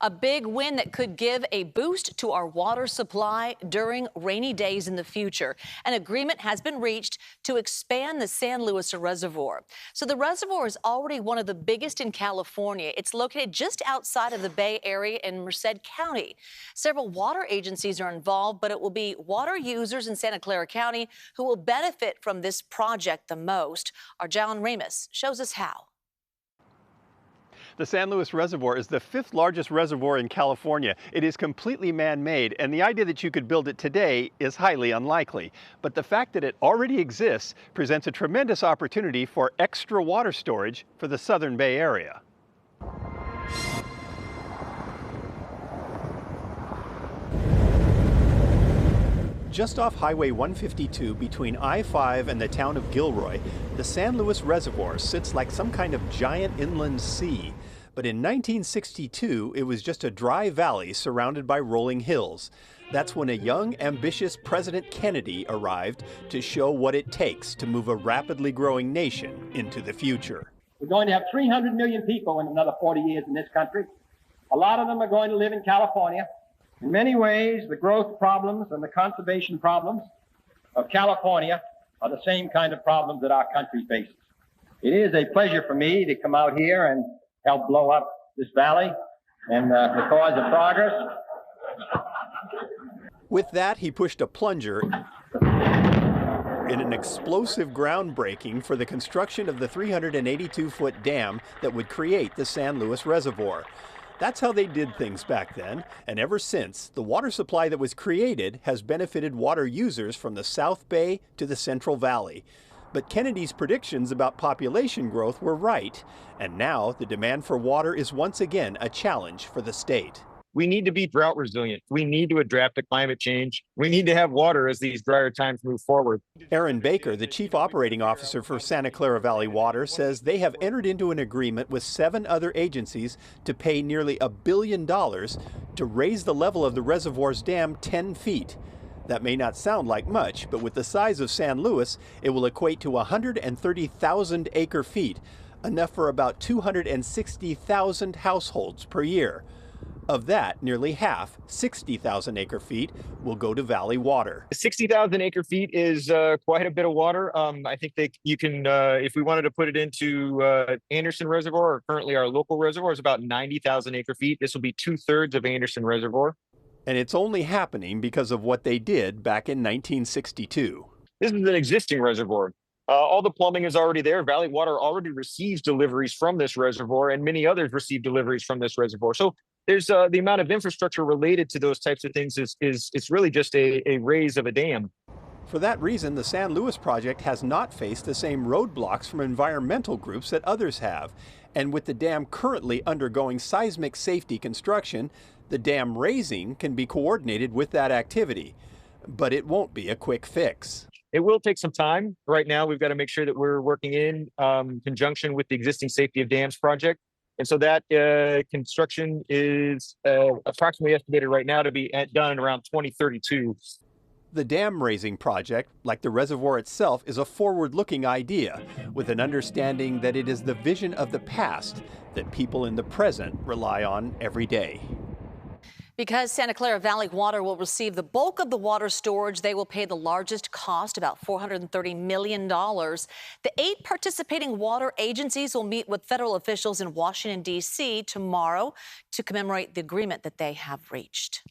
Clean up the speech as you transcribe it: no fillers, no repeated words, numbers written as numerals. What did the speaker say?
A big win that could give a boost to our water supply during rainy days in the future. An agreement has been reached to expand the San Luis Reservoir. So the reservoir is already one of the biggest in California. It's located just outside of the Bay Area in Merced County. Several water agencies are involved, but it will be water users in Santa Clara County who will benefit from this project the most. Our John Ramos shows us how. The San Luis Reservoir is the fifth largest reservoir in California. It is completely man-made, and the idea that you could build it today is highly unlikely. But the fact that it already exists presents a tremendous opportunity for extra water storage for the southern Bay Area. Just off Highway 152 between I-5 and the town of Gilroy, the San Luis Reservoir sits like some kind of giant inland sea. But in 1962, it was just a dry valley surrounded by rolling hills. That's when a young, ambitious President Kennedy arrived to show what it takes to move a rapidly growing nation into the future. We're going to have 300 million people in another 40 years in this country. A lot of them are going to live in California. In many ways, the growth problems and the conservation problems of California are the same kind of problems that our country faces. It is a pleasure for me to come out here and help blow up this valley and the cause of progress. With that, he pushed a plunger in an explosive groundbreaking for the construction of the 382-foot dam that would create the San Luis Reservoir. That's how they did things back then, and ever since, the water supply that was created has benefited water users from the South Bay to the Central Valley. But Kennedy's predictions about population growth were right, and now the demand for water is once again a challenge for the state. We need to be drought resilient. We need to adapt to climate change. We need to have water as these drier times move forward. Aaron Baker, the chief operating officer for Santa Clara Valley Water, says they have entered into an agreement with 7 other agencies to pay nearly $1 billion to raise the level of the reservoir's dam 10 feet. That may not sound like much, but with the size of San Luis, it will equate to 130,000 acre-feet, enough for about 260,000 households per year. Of that, nearly half, 60,000 acre-feet, will go to Valley Water. 60,000 acre-feet is quite a bit of water. I think that you can, if we wanted to put it into Anderson Reservoir, or currently our local reservoir, is about 90,000 acre-feet. This will be 2/3 of Anderson Reservoir. And it's only happening because of what they did back in 1962. This is an existing reservoir. All the plumbing is already there. Valley Water already receives deliveries from this reservoir, and many others receive deliveries from this reservoir. So there's the amount of infrastructure related to those types of things is it's really just a raise of a dam. For that reason, the San Luis project has not faced the same roadblocks from environmental groups that others have. And with the dam currently undergoing seismic safety construction, the dam raising can be coordinated with that activity. But it won't be a quick fix. It will take some time. Right now, we've got to make sure that we're working in conjunction with the existing Safety of Dams project. And so that construction is approximately estimated right now to be done around 2032. The dam raising project, like the reservoir itself, is a forward-looking idea with an understanding that it is the vision of the past that people in the present rely on every day. Because Santa Clara Valley Water will receive the bulk of the water storage, they will pay the largest cost, about $430 million. The 8 participating water agencies will meet with federal officials in Washington, D.C. tomorrow to commemorate the agreement that they have reached.